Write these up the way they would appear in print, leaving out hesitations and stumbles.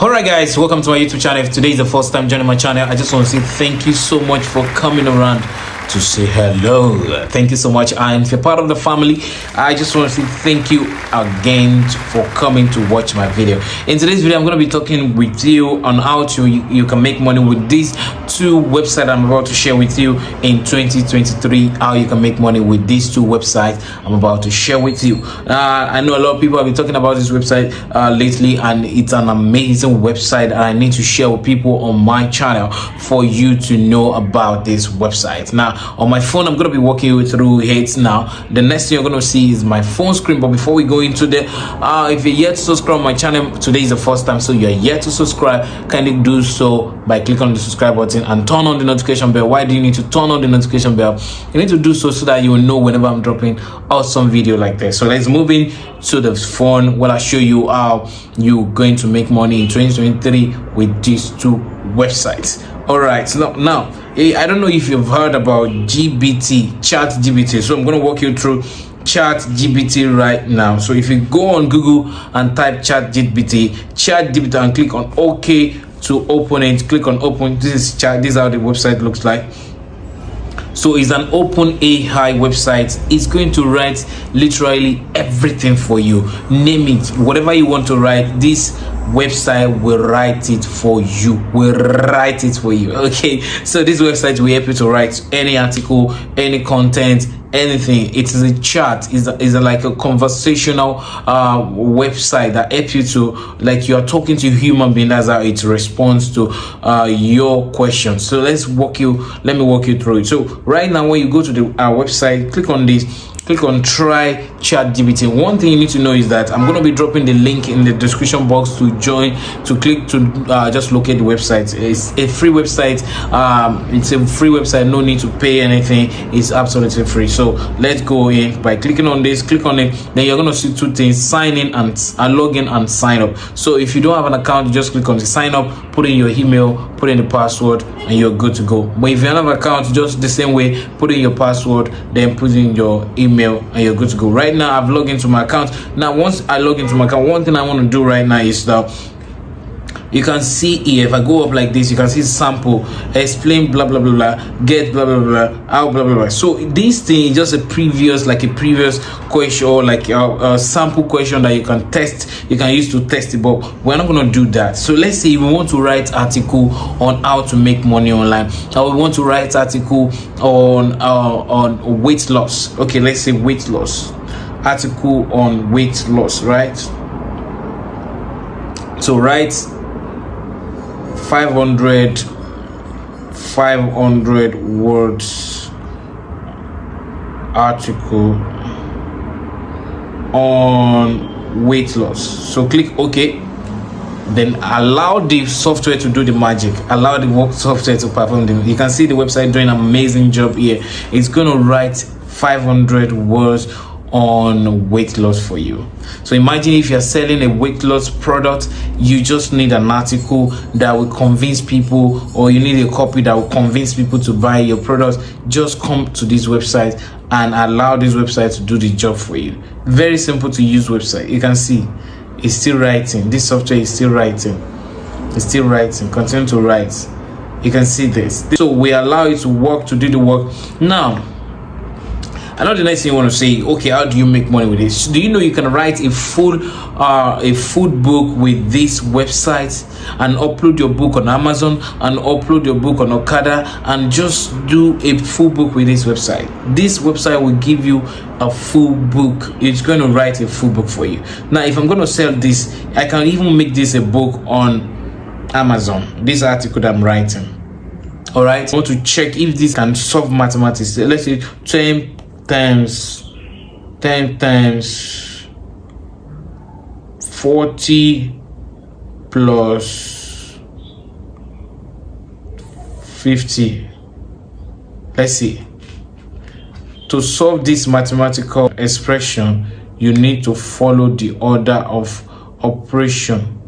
Alright guys, welcome to my YouTube channel. If today is the first time joining my channel, I just want to say thank you so much for coming around to say hello. Thank you so much. And if you're part of the family, I just want to say thank you again for coming to watch my video. In today's video, I'm going to be talking with you on how you can make money with these two websites I'm about to share with you in 2023. How you can make money with these two websites I'm about to share with you. I know a lot of people have been talking about this website lately, and it's an amazing website, and I need to share with people on my channel for you to know about this website. Now on my phone, I'm going to be walking you through it. Now the next thing you're going to see is my phone screen, but before we go into the if you're yet to subscribe my channel, today is the first time, so you're yet to subscribe, kindly do so by clicking on the subscribe button and turn on the notification bell. Why do you need to turn on the notification bell? You need to do so that you will know whenever I'm dropping awesome video like this. So let's move in to the phone where I show you how you're going to make money in 2023 with these two websites. All right, so now I don't know if you've heard about ChatGPT, so I'm going to walk you through ChatGPT right now. So if you go on Google and type ChatGPT and click on OK to open it, click on open. This is this is how the website looks like. So it's an OpenAI website. It's going to write literally everything for you. Name it, whatever you want to write, this website will write it for you. Okay, so this website will help you to write any article, any content, anything. It is a chat, is like a conversational website that helps you to, like, you are talking to a human being. That's how it responds to your questions. So let me walk you through it. So right now, when you go to the website, click on this, click on try ChatGPT. One thing you need to know is that I'm going to be dropping the link in the description box to join, to click to just locate the website. It's a free website. It's a free website, no need to pay anything. It's absolutely free. So let's go in by clicking on this, click on it. Then you're going to see two things: sign in and log in and sign up. So if you don't have an account, you just click on the sign up, put in your email, put in the password, and you're good to go. But if you have an account, just the same way, put in your password, then put in your email, and you're good to go. Right now I've logged into my account. Now once I log into my account, one thing I want to do right now is that you can see here, if I go up like this, you can see sample, explain, blah blah blah blah, get blah blah blah, out blah blah blah. So this thing is just a previous question, or like a sample question that you can test, you can use to test it, but we're not going to do that. So let's say we want to write article on how to make money online, or we want to write article on weight loss. Okay, let's say weight loss, article on weight loss, right? So write 500 words article on weight loss. So click OK, then allow the software to do the magic, allow the software to perform them. You can see the website doing an amazing job here. It's going to write 500 words on weight loss for you. So imagine if you're selling a weight loss product, you just need an article that will convince people, or you need a copy that will convince people to buy your product. Just come to this website and allow this website to do the job for you. Very simple to use website. You can see it's still writing. This software is still writing. It's still writing. Continue to write. You can see this. So we allow it to work, to do the work. Now I know the next thing you want to say, okay, how do you make money with this? Do you know you can write a food book with this website and upload your book on Amazon and upload your book on Okada and just do a full book with this website? This website will give you a full book. It's going to write a full book for you. Now, if I'm going to sell this, I can even make this a book on Amazon. This article that I'm writing. All right. I want to check if this can solve mathematics. Let's say 10 times 40 plus 50. Let's see. To solve this mathematical expression, you need to follow the order of operation.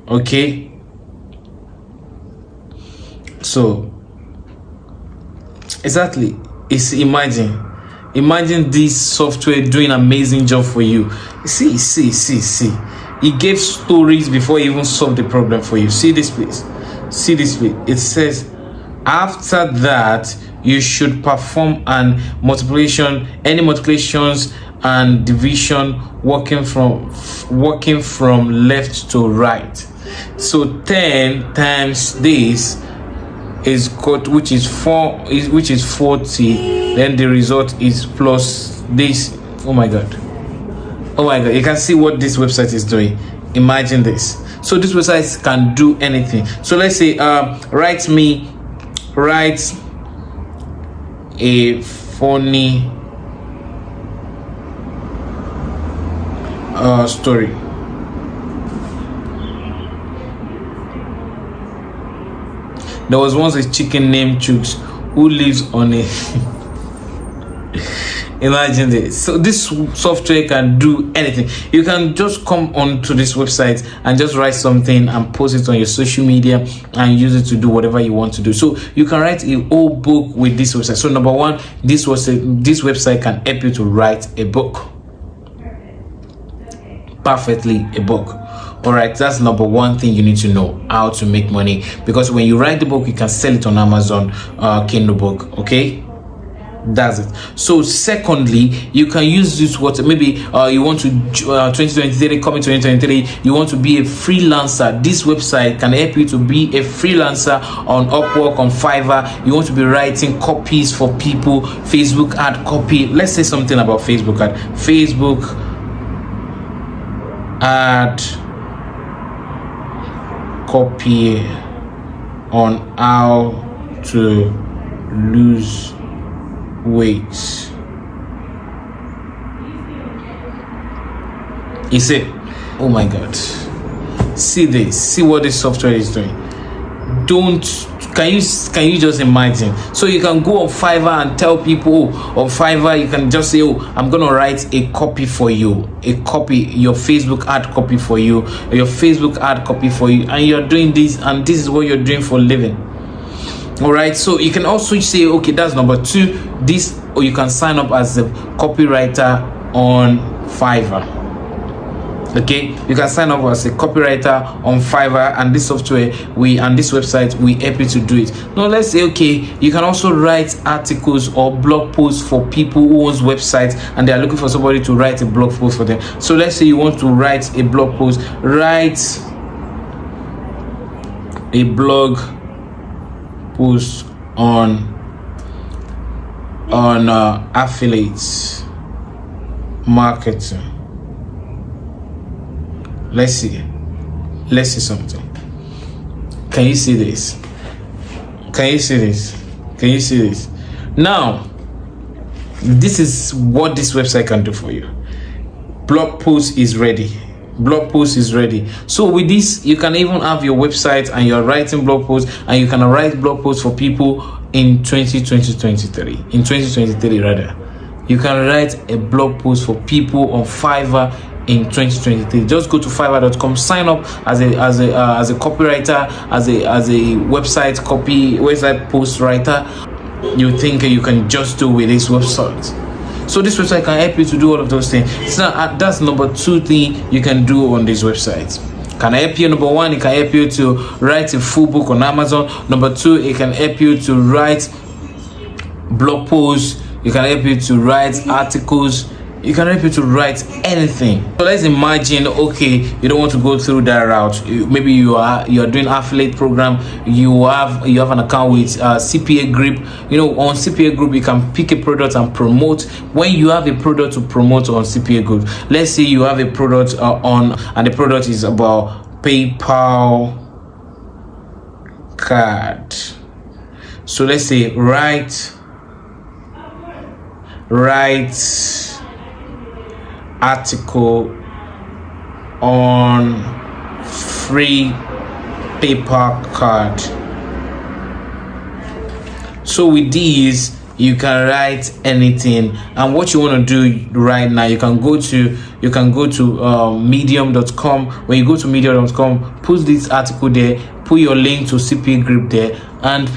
Okay, so exactly, it's imagine this software doing an amazing job for you. See, He gave stories before he even solved the problem for you. See this, please. See this, please. It says, after that, you should perform an multiplication, any multiplications and division working from left to right. So 10 times this is got, which is 40. Then the result is plus this. Oh my god, you can see what this website is doing. Imagine this. So this website can do anything. So let's say write a funny story. There was once a chicken named Chooks who lives on a imagine this. So this software can do anything. You can just come onto this website and just write something and post it on your social media and use it to do whatever you want to do. So you can write a whole book with this website. So number one, this website can help you to write a book. Perfectly a book. All right, that's number one thing you need to know, how to make money, because when you write the book, you can sell it on Amazon Kindle book. Okay, that's it. So secondly, you can use this, what maybe you want to 2023 coming 2023, you want to be a freelancer. This website can help you to be a freelancer on Upwork, on Fiverr. You want to be writing copies for people, Facebook ad copy. Let's say something about Facebook ad copy on how to lose weight. You see, oh my god, see this, see what this software is doing. Can you just imagine? So you can go on Fiverr and tell people, on Fiverr you can just say, oh, I'm gonna write a copy for you, your Facebook ad copy for you, and you're doing this, and this is what you're doing for a living. All right, so you can also say, okay, that's number two, this, or you can sign up as a copywriter on Fiverr. Okay, you can sign up as a copywriter on Fiverr, and this software and this website we help you to do it. Now let's say, okay, you can also write articles or blog posts for people who owns websites and they are looking for somebody to write a blog post for them. So let's say you want to write a blog post, write a blog post on affiliates marketing. Let's see something. Can you see this? Now, this is what this website can do for you. Blog post is ready. So with this, you can even have your website and you're writing blog posts, and you can write blog posts for people in 2023 rather. You can write a blog post for people on Fiverr in 2023. Just go to fiverr.com, sign up as a copywriter, as a website post writer. You think you can just do with this website. So this website can help you to do all of those things. So that's number two thing you can do on this website. Can help you. Number one, it can help you to write a full book on Amazon. Number two, it can help you to write blog posts. It can help you to write articles. It can help you to write anything. So let's imagine, okay, you don't want to go through that route. Maybe you are doing affiliate program. You have an account with CPA Group. You know, on CPA Group you can pick a product and promote. When you have a product to promote on CPA Group, let's say you have a product and the product is about PayPal card. So let's say write article on free PayPal card. So with these, you can write anything, and what you want to do right now, you can go to medium.com. When you go to medium.com, put this article there, put your link to CPA Group there, and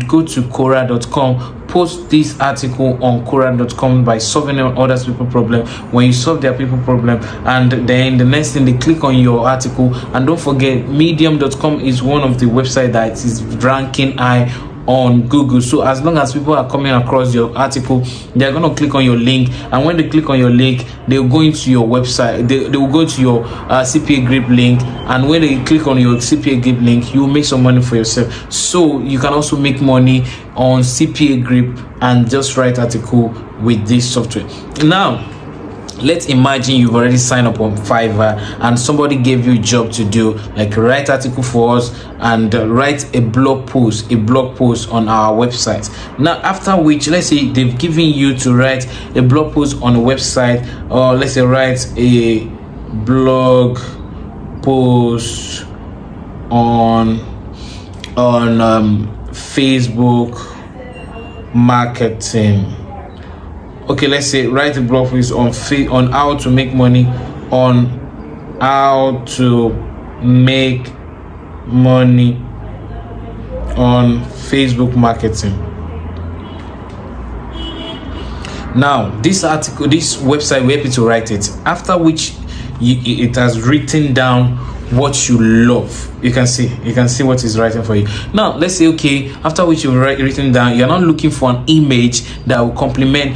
go to quora.com, post this article on Quora.com by solving other people's problem. When you solve their people problem, and then the next thing they click on your article. And don't forget, medium.com is one of the websites that is ranking high on Google. So as long as people are coming across your article, they're going to click on your link, and when they click on your link, they'll go into your website, they will go to your CPA grip link, and when they click on your CPA grip link, you make some money for yourself. So you can also make money on CPA grip and just write article with this software. Now let's imagine you've already signed up on Fiverr and somebody gave you a job to do, like write article for us and write a blog post on our website. Now after which, let's say they've given you to write a blog post on a website, or let's say write a blog post on Facebook marketing. Okay, let's say write a blog post on how to make money on Facebook marketing. Now this article, this website, we're able to write it, after which it has written down what you love. You can see what is writing for you. Now let's say, okay, after which you've written down, you're not looking for an image that will complement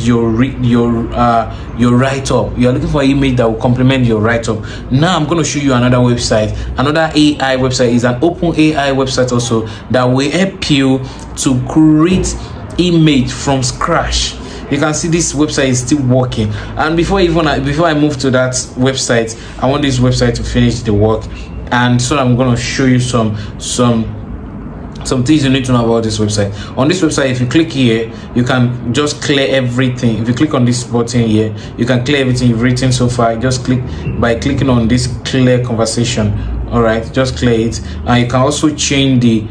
your write-up. You're looking for an image that will complement your write-up. Now I'm going to show you another website. Another AI website is an OpenAI website also, that will help you to create image from scratch. You can see this website is still working, and before I move to that website, I want this website to finish the work, and so I'm going to show you some things you need to know about this website. On this website, if you click here, you can just clear everything. If you click on this button here, you can clear everything you've written so far. Just click by clicking on this clear conversation. All right, just clear it, and you can also change the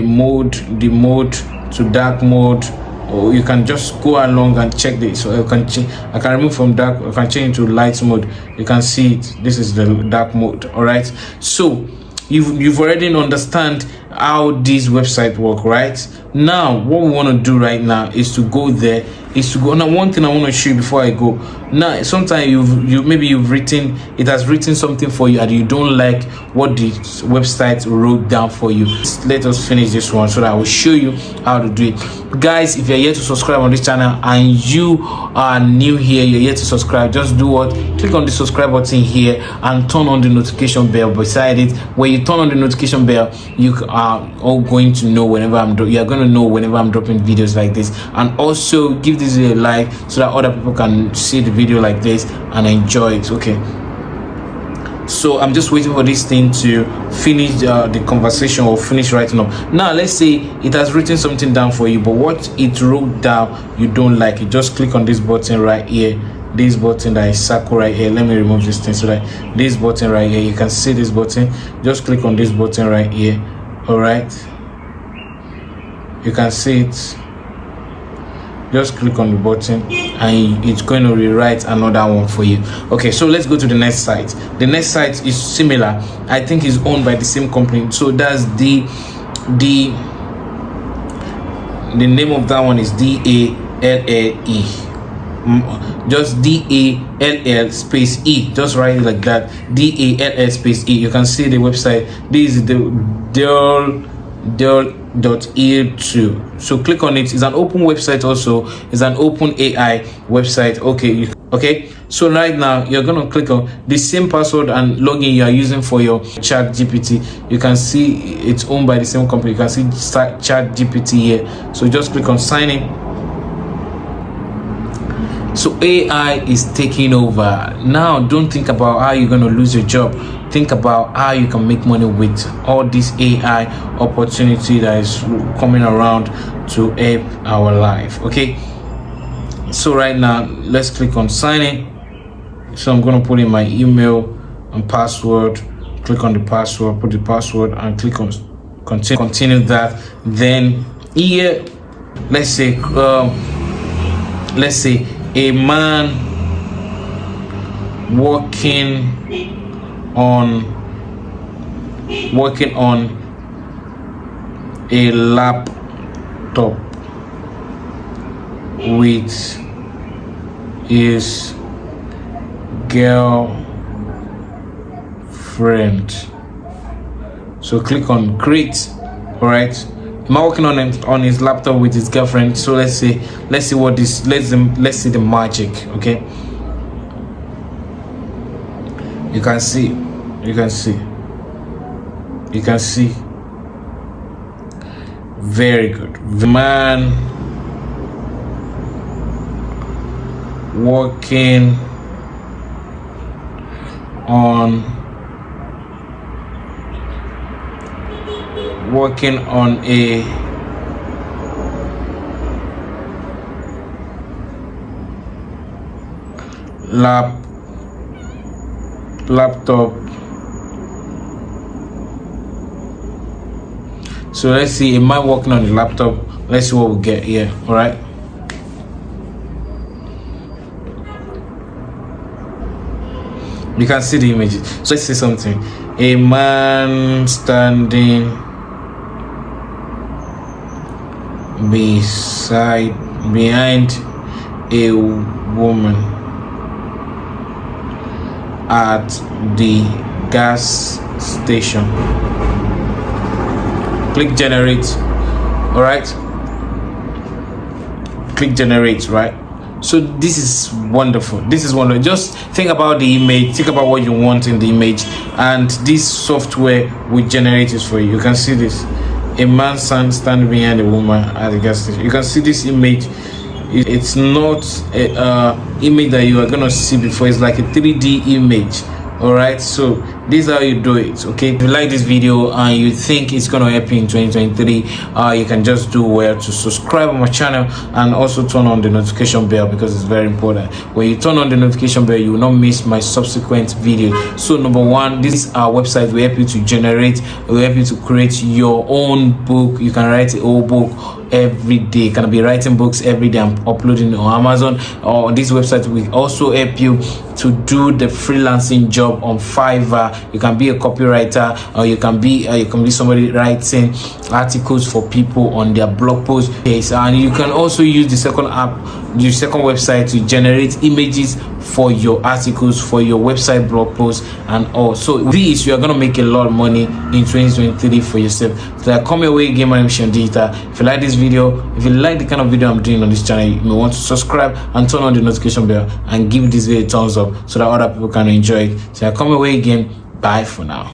mode to dark mode, or you can just go along and check this. So I can remove from dark, I can change to light mode. You can see it, this is the dark mode. All right, so you've already understand how this website work, right? Now what we want to do right now is to go there. Now one thing I want to show you before I go. Now sometimes you've written, it has written something for you and you don't like what the website wrote down for you. Let us finish this one so that I will show you how to do it. Guys, if you're here to subscribe on this channel and you are new here, you're here to subscribe, just do what? Click on the subscribe button here and turn on the notification bell beside it. When you turn on the notification bell, you are all going to know whenever I'm dropping videos like this, and also give this a like so that other people can see the video like this and enjoy it. Okay, so I'm just waiting for this thing to finish the conversation or finish writing up. Now let's say it has written something down for you, but what it wrote down you don't like it. Just click on this button right here, this button that is circle right here. Let me remove this thing so that this button right here, you can see this button. Just click on this button right here. All right, you can see it. Just click on the button and it's going to rewrite another one for you. Okay, so let's go to the next site. The next site is similar. I think is owned by the same company. So that's the name of that one is DALLE. Just DALL space E. Just write it like that. DALL space E. You can see the website. This is the DALL.E2. So click on it. It's an open website also. It's an open AI website. Okay, so right now you're gonna click on the same password and login you are using for your ChatGPT. You can see it's owned by the same company. You can see CharGPT here. So just click on sign in. So AI is taking over. Now don't think about how you're gonna lose your job. Think about how you can make money with all this AI opportunity that is coming around to help our life. Okay, so right now let's click on sign in. So I'm going to put in my email and password. Click on the password, put the password and click on continue that. Then here, let's say a man working on a laptop with his girlfriend. So click on create. All right, am I working on his laptop with his girlfriend? So let's see what this, let's see the magic. Okay, you can see very good. The man working on a laptop. So let's see, am I working on the laptop? Let's see what we get here. All right, you can see the images. So let's say something. A man standing behind a woman at the gas station. Click generate. All right, click generate. Right, so this is wonderful. Just think about the image, think about what you want in the image, and this software will generate it for you. You can see this, a man standing behind a woman at the gas station. You can see this image. It's not a image that you are gonna see before. It's like a 3D image. All right, so this is how you do it. Okay, if you like this video and you think it's gonna help you in 2023, you can just do well to subscribe on my channel and also turn on the notification bell, because it's very important. When you turn on the notification bell, you will not miss my subsequent video. So number one, this is our website. We help you to generate, we help you to create your own book. You can write a whole book every day. You can be writing books every day and uploading on Amazon. Or on this website, we also help you to do the freelancing job on Fiverr. You can be a copywriter, or you can be somebody writing articles for people on their blog post page. And you can also use the second website to generate images for your articles, for your website blog posts, and all. So with this, you are gonna make a lot of money in 2023 for yourself. So I come your way again. My name is Seun. If you like this video, if you like the kind of video I'm doing on this channel, you may want to subscribe and turn on the notification bell and give this video a thumbs up so that other people can enjoy it. So I come your way again. Bye for now.